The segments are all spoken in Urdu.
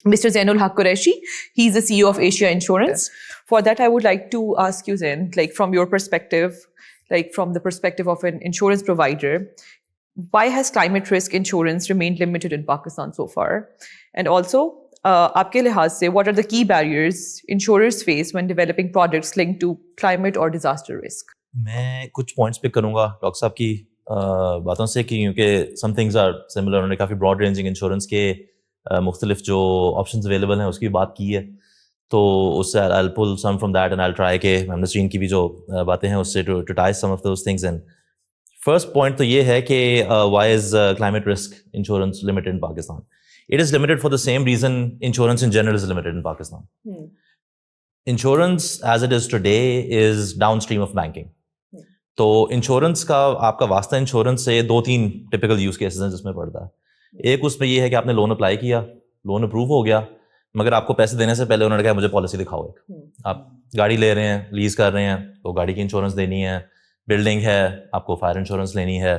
Mr. Zainul Haq Qureshi. He's the CEO of Asia Insurance. For that, I would like to ask you, Zain, like from your perspective, like from the perspective of an insurance provider, why has climate risk insurance remained limited in Pakistan so far? And also, آپ کے لحاظ سے what are the key barriers insurers face when developing products linked to climate or disaster risk? میں کچھ پوائنٹس پک کروں گا ڈاکٹر صاحب کی باتوں سے کہ کیونکہ سم تھنگز آر سملر. انہوں نے کافی براڈ رینجنگ انشورنس کے مختلف جو آپشنز اویلیبل ہیں اس کی بات کی ہے, تو اس سے I'll pull some from that and I'll try کہ نسرین کی بھی جو باتیں ہیں اس سے to tie some of those things in. First point تو یہ ہے کہ why is climate risk insurance limited in Pakistan? It is limited for the same reason insurance in general is limited in Pakistan. Insurance as it is today is downstream of banking. تو انشورنس کا آپ کا واسطہ انشورنس سے 2-3 ٹپیکل یوز کیسز ہیں جس میں پڑتا ہے. ایک اس میں یہ ہے کہ آپ نے لون اپلائی کیا, لون اپروو ہو گیا, مگر آپ کو پیسے دینے سے پہلے انہوں نے کہا مجھے پالیسی دکھاؤ. آپ گاڑی لے رہے ہیں, لیز کر رہے ہیں, تو گاڑی کی انشورنس دینی ہے. بلڈنگ ہے, آپ کو فائر انشورنس لینی ہے.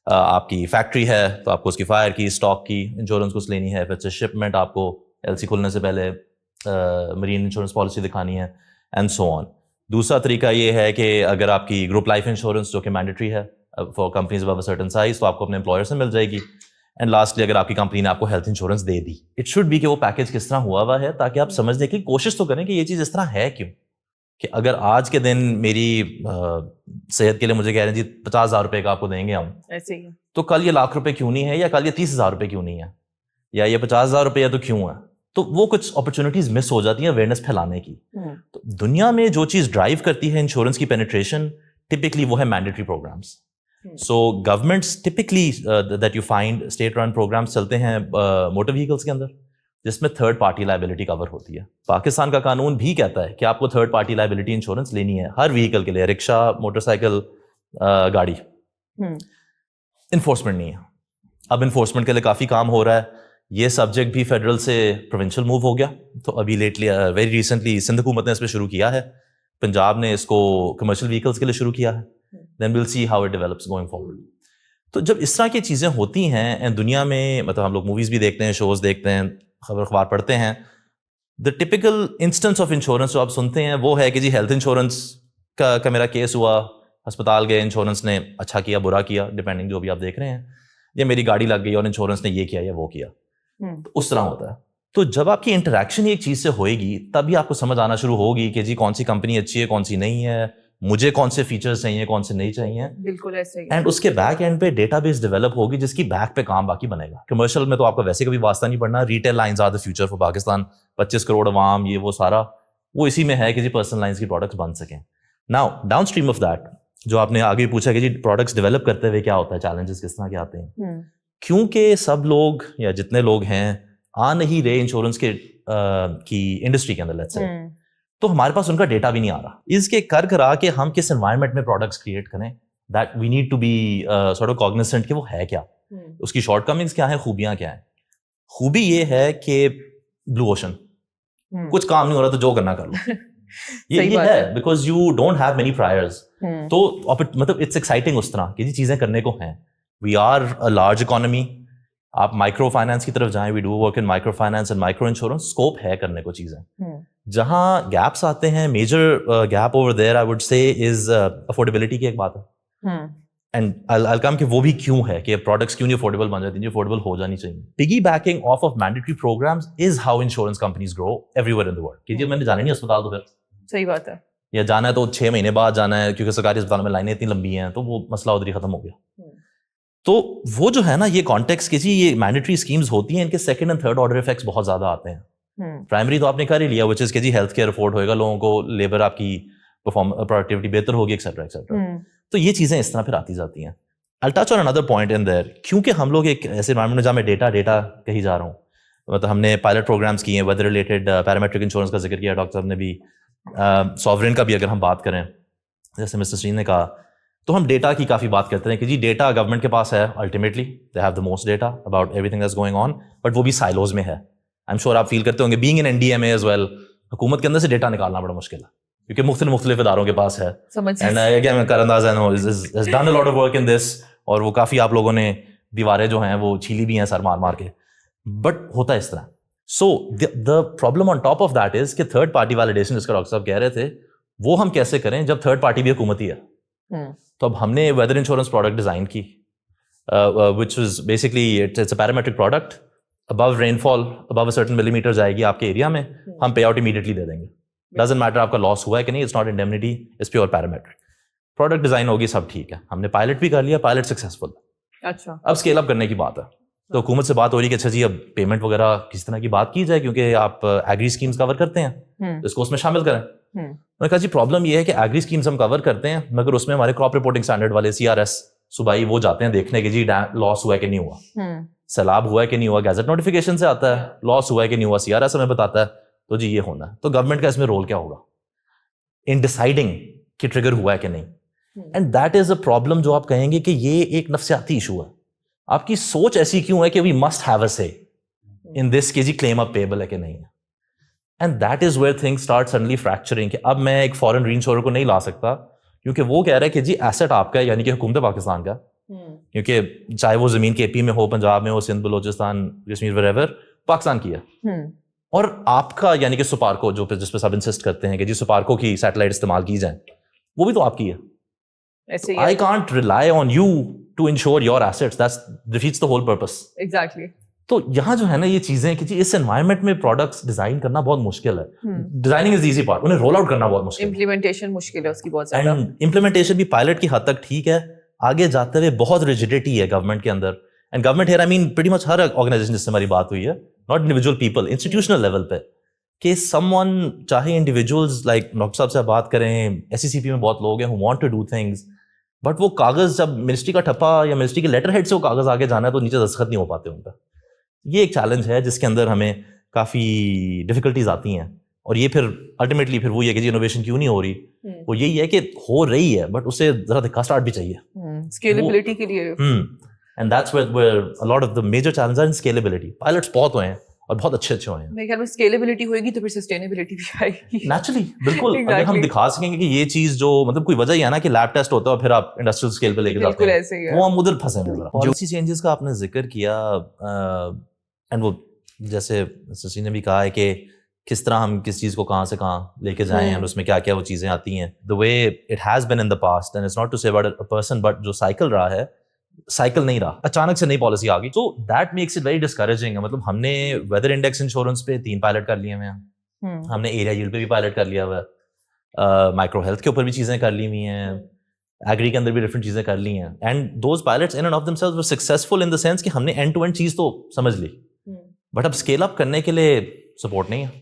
آپ کی فیکٹری ہے تو آپ کو اس کی فائر کی, اسٹاک کی انشورنس کچھ لینی ہے. پھر شپمنٹ آپ کو LC کھلنے سے پہلے مرین انشورنس پالیسی دکھانی ہے, اینڈ سو آن. دوسرا طریقہ یہ ہے کہ اگر آپ کی گروپ لائف انشورنس جو کہ مینڈیٹری ہے for companies above certain size, تو آپ کو اپنے امپلائر سے مل جائے گی. اینڈ لاسٹلی اگر آپ کی کمپنی نے آپ کو ہیلتھ انشورنس دے دی, اٹ شوڈ بی کہ وہ پیکیج کس طرح ہوا ہے تاکہ آپ سمجھنے کی کوشش تو کریں کہ یہ چیز اس طرح ہے کیوں. کہ اگر آج کے دن میری صحت کے لیے مجھے کہہ رہے ہیں جی 50,000 روپے کا آپ کو دیں گے ہم, تو کل یہ لاکھ روپے کیوں نہیں ہے, یا کل یہ 30,000 روپے کیوں نہیں ہے, یا یہ 50,000 روپے تو کیوں ہے. تو وہ کچھ اپرچونیٹیز مس ہو جاتی ہیں اویئرنیس پھیلانے کی. تو دنیا میں جو چیز ڈرائیو کرتی ہے انشورنس کی پینیٹریشن ٹپکلی وہ ہے mandatory programs. So governments typically that you find state run programs چلتے ہیں موٹر وہیکلس کے اندر جس میں تھرڈ پارٹی لائبلٹی کور ہوتی ہے. پاکستان کا قانون بھی کہتا ہے کہ آپ کو تھرڈ پارٹی لائبلٹی انشورنس لینی ہے ہر وہیکل کے لیے, رکشا, موٹر سائیکل, گاڑی. انفورسمنٹ نہیں ہے. اب انفورسمنٹ کے لیے کافی کام ہو رہا ہے. یہ سبجیکٹ بھی فیڈرل سے پروونشل موو ہو گیا. تو ابھی لیٹلی ویری ریسنٹلی سندھ حکومت نے اس پہ شروع کیا ہے, پنجاب نے اس کو کمرشل وہیکلس کے لیے شروع کیا ہے. Then we'll see how it develops going forward. تو جب اس طرح کی چیزیں ہوتی ہیں اینڈ دنیا میں, مطلب ہم لوگ موویز بھی دیکھتے ہیں, شوز دیکھتے ہیں, خبر اخبار پڑھتے ہیں, دا ٹپیکل انسٹنس آف انشورنس جو آپ سنتے ہیں وہ ہے کہ جی ہیلتھ انشورنس کا میرا کیس ہوا, ہسپتال گئے, انشورنس نے اچھا کیا برا کیا ڈپینڈنگ جو بھی آپ دیکھ رہے ہیں, یا میری گاڑی لگ گئی اور انشورنس نے یہ کیا یا وہ کیا. تو اس طرح ہوتا ہے. تو جب آپ کی انٹریکشن ایک چیز سے ہوئے گی تبھی آپ کو سمجھ آنا شروع ہوگی کہ جی کون سی کمپنی اچھی ہے کون سی نہیں ہے, مجھے کون سے فیچرز چاہیے کون سے نہیں چاہیے. بالکل ایسے ہی. اینڈ اس کے بیک اینڈ پہ ڈیٹا بیس ڈیولپ ہوگی جس کی بیک پہ کام باقی بنے گا. کمرشل میں تو آپ کا ویسے کبھی واسطہ نہیں پڑنا. Retail lines are the future for Pakistan. 25 crore عوام, یہ وہ سارا وہ اسی میں ہے کہ جی پرسنل لائنز کی پروڈکٹس بن سکیں. Now downstream of that جو آپ نے آگے پوچھا کہ جی پروڈکٹس ڈیولپ کرتے ہوئے کیا ہوتا ہے, چیلنجز کس طرح کے آتے ہیں. کیونکہ سب لوگ یا جتنے لوگ ہیں آ نہیں رہے انشورنس کے کی انڈسٹری کے اندر لیٹس سے, تو ہمارے پاس ان کا ڈیٹا بھی نہیں آ رہا. اس کے کرا کہ ہم کس انوائرمنٹ میں پروڈکٹس کریٹ کریں, that we need to be sort of cognizant کہ وہ ہے کیا, اس کی شارٹ کمنگس کیا ہیں, خوبیاں کیا ہیں. خوبی یہ ہے کہ بلو اوشن, کچھ کام نہیں ہو رہا تو جو کرنا کر لو. یہ ہے because you don't have many priors. تو مطلب اٹس ایکسائٹنگ اس طرح کہ جی چیزیں کرنے کو ہیں. We are a large economy. آپ مائکرو فائنانس کی طرف جائیں, we do work in microfinance and micro insurance. Scope ہے کرنے کو چیزیں. جہاں گیپس آتے ہیں, major gap over there I would say is affordability کی ایک بات ہے. اینڈ I'll come کہ وہ بھی کیوں ہے کہ پروڈکٹس کیوں نہیں افورڈیبل بن جاتی ہیں, جو افورڈیبل ہو جانی چاہیے. Piggy backing of mandatory programs is how insurance companies grow everywhere in the world. کہ جی میں نے جانا نہیں اسپتال تو پھر صحیح بات ہے, یا جانا ہے تو 6 مہینے بعد جانا ہے کیونکہ سرکاری اسپتال میں لائنیں اتنی لمبی ہیں, تو وہ مسئلہ ادھر ختم ہو گیا. تو وہ جو ہے نا یہ کانٹیکس کہ جی یہ مینڈیٹری اسکیمز ہوتی ہیں, ان کے second and third order effects بہت زیادہ آتے ہیں. پرائمری تو آپ نے کر ہی لیا وچ از کہ جی ہیلتھ کیئر افورڈ ہوئے گا لوگوں کو, لیبر آپ کی پروڈکٹیوٹی بہتر ہوگی ایکسیٹرا ایکسیٹرا. تو یہ چیزیں اس طرح پھر آتی جاتی ہیں. I'll touch on another point in there. کیونکہ ہم لوگ ایک ایسے انوائرمنٹ میں جہاں میں ڈیٹا کہی جا رہا ہوں, مطلب ہم نے پائلٹ پروگرامس کیے ہیں ویدر ریلیٹڈ, پیرامیٹرک انشورنس کا ذکر کیا ڈاکٹر صاحب نے بھی, سوورن کا بھی اگر ہم بات کریں جیسے مسٹر سرین نے کہا, تو ہم ڈیٹا کی کافی بات کرتے ہیں کہ جی ڈیٹا گورنمنٹ کے پاس ہے, ultimately they have the most data about every thing that's going on, but وہ بھی سائلوز میں ہے. آئی ایم شیور آپ فیل کرتے ہوں گے being in NDMA as well, حکومت کے اندر سے ڈیٹا نکالنا بڑا مشکل ہے کیونکہ مختلف اداروں کے پاس ہے. اینڈ اگین کرنداز has done a lot of work in this, اور وہ کافی آپ لوگوں نے دیواریں جو ہیں وہ چھیلی بھی ہیں سر مار کے, بٹ ہوتا ہے اس طرح. So the problem on top of that is کہ third party validation جس کا ڈاکٹر صاحب کہہ رہے تھے وہ ہم کیسے کریں جب third party بھی حکومتی ہے. تو اب ہم نے ویدر انشورنس پروڈکٹ ڈیزائن کی which was basically it's a parametric product. above rainfall above a certain millimeter جائے گی آپ کے ایریا میں, ہم پے آؤٹ امیڈیٹلی دے دیں گے. ڈزنٹ میٹر آپ کا لاس ہوا ہے کہ نہیں, it's not indemnity, it's pure parametric. Product design ہوگی, سب ٹھیک ہے, ہم نے پائلٹ بھی کر لیا, پائلٹ سکسیزفل. اچھا, اب اسکیل اپ کرنے کی بات ہے. تو حکومت سے بات ہو رہی ہے کہ اچھا جی اب پیمنٹ وغیرہ کس طرح کی بات کی جائے, کیونکہ آپ ایگری اسکیمس کور کرتے ہیں, اس کو اس میں شامل کریں. میں نے کہا جی پرابلم یہ ہے کہ ایگری اسکیمس ہم کور کرتے ہیں مگر اس میں ہمارے کراپ رپورٹنگ اسٹینڈرڈ والے CRS صوبائی وہ جاتے ہیں دیکھنے کہ جی لاس ہوا ہے کہ نہیں ہوا, سیلاب ہوا ہے کہ نہیں ہوا, گیزٹ نوٹیفیکیشن سے آتا ہے, لاس ہوا ہے کہ نہیں ہوا CRS ہمیں بتاتا ہے, تو جی یہ ہونا ہے. تو گورنمنٹ کا اس میں رول کیا ہوگا ان ڈیسائڈنگ کہ ٹریگر ہوا ہے کہ نہیں. And that is a problem جو آپ کہیں گے کہ یہ ایک نفسیاتی ایشو ہے. آپ کی سوچ ایسی کیوں ہے کہ وی مسٹ ہیو اے سے ان دس کہ جی کلیم اپ پیبل ہے کہ نہیں ہے. And that is where things start suddenly fracturing, کہ اب میں ایک فارن ری انشورر کو نہیں لا سکتا کیونکہ وہ کہہ رہا ہے کہ جی ایسٹ آپ کا ہے, یعنی کہ حکومت پاکستان کا, کیونکہ چاہے وہ زمین کے AP میں ہو, پنجاب میں ہو, سندھ, بلوچستان, کشمیر, ویریور, پاکستان کی ہے. اور آپ کا یعنی کہ سپارکو جو جس پہ سب انسسٹ کرتے ہیں کہ جی سپارکو کی سیٹلائٹ استعمال کی جائیں, وہ بھی تو آپ کی ہے. I can't rely on you to insure your assets. That defeats the whole purpose. Exactly. تو یہاں جو ہے نا یہ چیزیں کہ جی اس انوائرمنٹ میں پروڈکٹس ڈیزائن کرنا بہت مشکل ہے. ڈیزائننگ از ایزی پارٹ, انہیں رول آؤٹ کرنا بہت مشکل ہے. امپلیمنٹیشن مشکل ہے اس کی بہت زیادہ. امپلیمنٹیشن بھی پائلٹ کی حد تک ٹھیک ہے, آگے جاتے ہوئے بہت ریجیڈیٹی ہے گورنمنٹ کے اندر. And government here I mean pretty much ہر آرگنائزیشن جس سے ہماری بات ہوئی ہے, not individual people, institutional level پہ, کہ سم ون چاہے انڈیویجولز لائک ڈاکٹر صاحب سے بات کریں, SECP میں بہت لوگ ہیں who want to do things, but وہ کاغذ جب منسٹری کا ٹھپا یا منسٹری کے لیٹر ہیڈ سے وہ کاغذ آگے جانا ہے تو نیچے دستخط نہیں ہو پاتے ان کا. یہ ایک چیلنج ہے جس کے اندر ہمیں کافی ڈیفیکلٹیز آتی ہیں. اور یہ پھر الٹیمیٹلی پھر وہی ہے کہ جی انوویشن کیوں نہیں ہو رہی, وہ یہی ہے کہ ہو رہی ہے بٹ اسے ذرا دھکا اسٹارٹ بھی چاہیے اسکیلیبلٹی کے لیے. And that's where a lot of the major challenges are in scalability. Pilots بہت ہوئے ہیں اور بہت اچھے ہوئے ہیں. میرے خیال میں اسکیلیبلٹی ہوئے گی تو پھر سسٹینیبلٹی بھی آئے گی نیچرلی. بالکل, اگر ہم دکھا سکیں گے کہ یہ چیز جو مطلب کوئی وجہ ہی ہے نا کہ لیب ٹیسٹ ہوتا ہے اور پھر آپ انڈسٹریل اسکیل پہ لے کے جاتے ہیں, وہ ہم ادھر پھنسے ہیں. پالیسی چینجز کا آپ نے ذکر کیا, اینڈ وہ جیسے سسی نے بھی کہا ہے کہ کس طرح ہم کس چیز کو کہاں سے کہاں لے کے جائیں اور اس میں کیا کیا وہ چیزیں آتی ہیں. the way it has been in the past, and it's not to say about a person, but جو سائیکل رہا ہے, سائیکل نہیں رہا, اچانک سے نئی پالیسی آ گئی. تو that makes it very discouraging. مطلب ہم نے ویدر انڈیکس انشورنس پہ 3 پائلٹ کر لیے ہوئے ہیں, ہم نے ایریا ییلڈ پہ بھی پائلٹ کر لیا ہوا ہے, مائکرو ہیلتھ کے اوپر بھی چیزیں کر لی ہوئی ہیں, ایگری کے اندر بھی ڈفرنٹ چیزیں کر لی ہیں. And those pilots in and of themselves were successful in the sense کہ ہم نے اینڈ ٹو اینڈ چیز تو سمجھ لی, بٹ اب اسکیل اپ کرنے کے لیے سپورٹ نہیں ہے.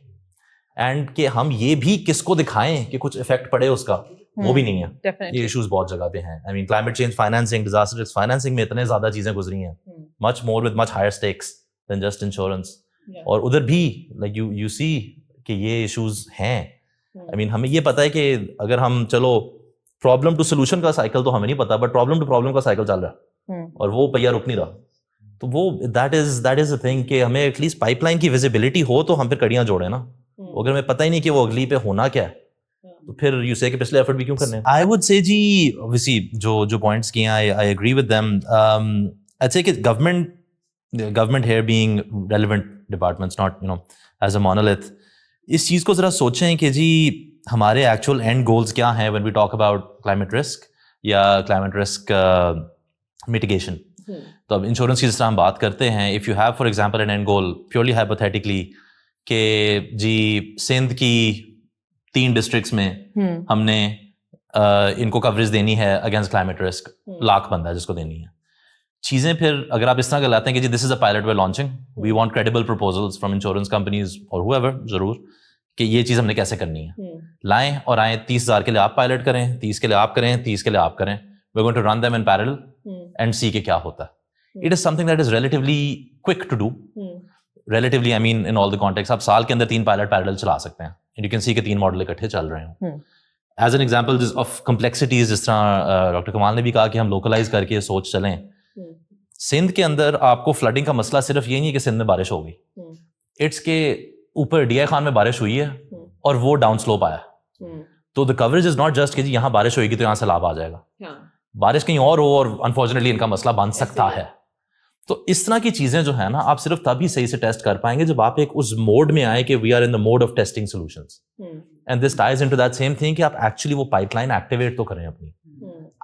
اینڈ کہ ہم یہ بھی کس کو دکھائیں کہ کچھ افیکٹ پڑے اس کا, وہ بھی نہیں ہے. یہ ایشوز بہت جگہ پہ ہیں. I mean climate change financing, disaster risk financing میں اتنے زیادہ چیزیں گزری ہیں, much more with much higher stakes than just insurance. اور ادھر بھی لائک یو سی کہ یہ ایشوز ہیں. آئی مین ہمیں یہ پتہ ہے کہ اگر ہم چلو پرابلم ٹو سولوشن کا سائیکل تو ہمیں نہیں پتا, بٹ پرابلم ٹو پرابلم کا سائیکل چل رہا ہے اور وہ پہیا رک نہیں رہا. تو وہ دیٹ از اے تھنگ کہ ہمیں ایٹ لیسٹ پائپ لائن کی ویزیبلٹی ہو تو ہم پھر کڑیاں جوڑیں نا. اگر ہمیں پتہ ہی نہیں کہ وہ اگلی پہ ہونا کیا ہے تو پھر یو سے کہ پچھلے ایفرٹ بھی کیوں کرنے ہیں. آئی وڈ سے جی obviously جو پوائنٹس کیے ہیں I agree with them. I'd say کہ government here being relevant departments, not you know as a monolith, اس چیز کو ذرا سوچیں کہ جی ہمارے ایکچوئل اینڈ گولز کیا ہیں when we talk about climate risk یا climate risk mitigation. تو اب انشورنس کی جس طرح ہم بات کرتے ہیں, if you have for example an end goal purely hypothetically کہ جی سندھ کی 3 ڈسٹرکٹس میں ہم نے ان کو کوریج دینی ہے اگینسٹ کلائمیٹ رسک, 1,00,000 بندہ ہے جس کو دینی ہے. چیزیں پھر اگر آپ اس طرح لاتے ہیں کہ جی this is a pilot we are launching, we want credible proposals from insurance companies اور ہو ایور, ضرور کہ یہ چیز ہم نے کیسے کرنی ہے, لائیں اور آئیں 30,000 کے لیے آپ پائلٹ کریں, 30 کے لیے آپ کریں, 30 کے لیے آپ کریں. We are going to run them in parallel and see کہ کیا ہوتا ہے. It is something that is relatively quick to do. Relatively I mean in all the contexts, آپ سال کے اندر 3 پائلٹ پیرل چلا سکتے ہیں. یو کین سی کہ 3 ماڈل اکٹھے چل رہے ہیں. As an example of complexities, جس طرح ڈاکٹر کمال نے بھی کہا کہ ہم لوکلائز کر کے سوچ چلیں. سندھ کے اندر آپ کو فلڈنگ کا مسئلہ صرف یہ نہیں کہ سندھ میں بارش ہو گئی, اٹس کے اوپر ڈی آئی خان میں بارش ہوئی ہے اور وہ ڈاؤن سلوپ آیا. تو the coverage is not just کہ جی یہاں بارش ہوئے گی تو یہاں سیلاب آ جائے گا, بارش کہیں اور ہو اور انفارچونیٹلی ان کا مسئلہ بن سکتا ہے. تو اس طرح کی چیزیں جو ہے نا آپ صرف تبھی صحیح سے ٹیسٹ کر پائیں گے جب آپ ایک اس موڈ میں آئے کہ we are in the mode of testing solutions and this ties into that same thing کہ آپ ایکچولی وہ پائپ لائن ایکٹیویٹ تو کریں اپنی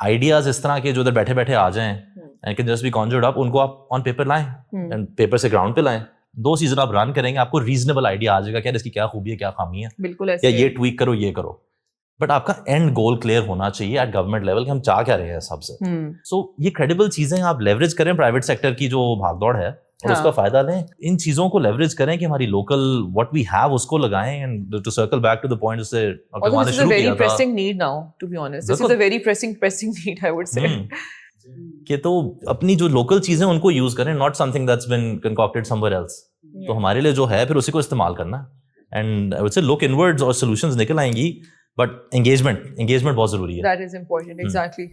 آئیڈیاز اس طرح کے جو ادھر بیٹھے بیٹھے آ جائیں اینڈ کین جسٹ بی کانجرڈ اپ ان کو آپ آن پیپر لائیں اینڈ پیپر سے گراؤنڈ پہ لائیں. 2 سیزن آپ رن کریں گے آپ کو ریزنیبل آئیڈیا آ جائے گا کہ اس کی کیا خوبی ہے کیا خامی ہے, بالکل یا یہ ٹویک کرو یہ کرو. بٹ آپ کا اینڈ گول کلیئر ہونا چاہیے ایٹ گورنمنٹ لیول کہ ہم چاہ کیا رہے ہیں سب سے. سو یہ کریڈیبل چیزیں آپ لیوریج کریں پرائیویٹ سیکٹر کی جو بھاگ دوڑ ہے اور اس کا فائدہ لیں. ان چیزوں کو لیوریج کریں کہ ہماری لوکل واٹ وی ہیو اس کو لگائیں. And to circle back to the point سے ڈاکٹر مان نے شروع کیا تھا, pressing need now, to be honest. This is a very pressing need, I would say. کہ تو اپنی جو لوکل چیزیں ان کو یوز کریں, not something that's been concocted somewhere else. تو ہمارے لیے جو ہے پھر اسی کو استعمال کرنا. اینڈ آئی وڈ سے لک انورڈز اور سولوشنز نکل آئیں گی, بٹ انگیجمنٹ بہت ضروری ہے. That is important, exactly.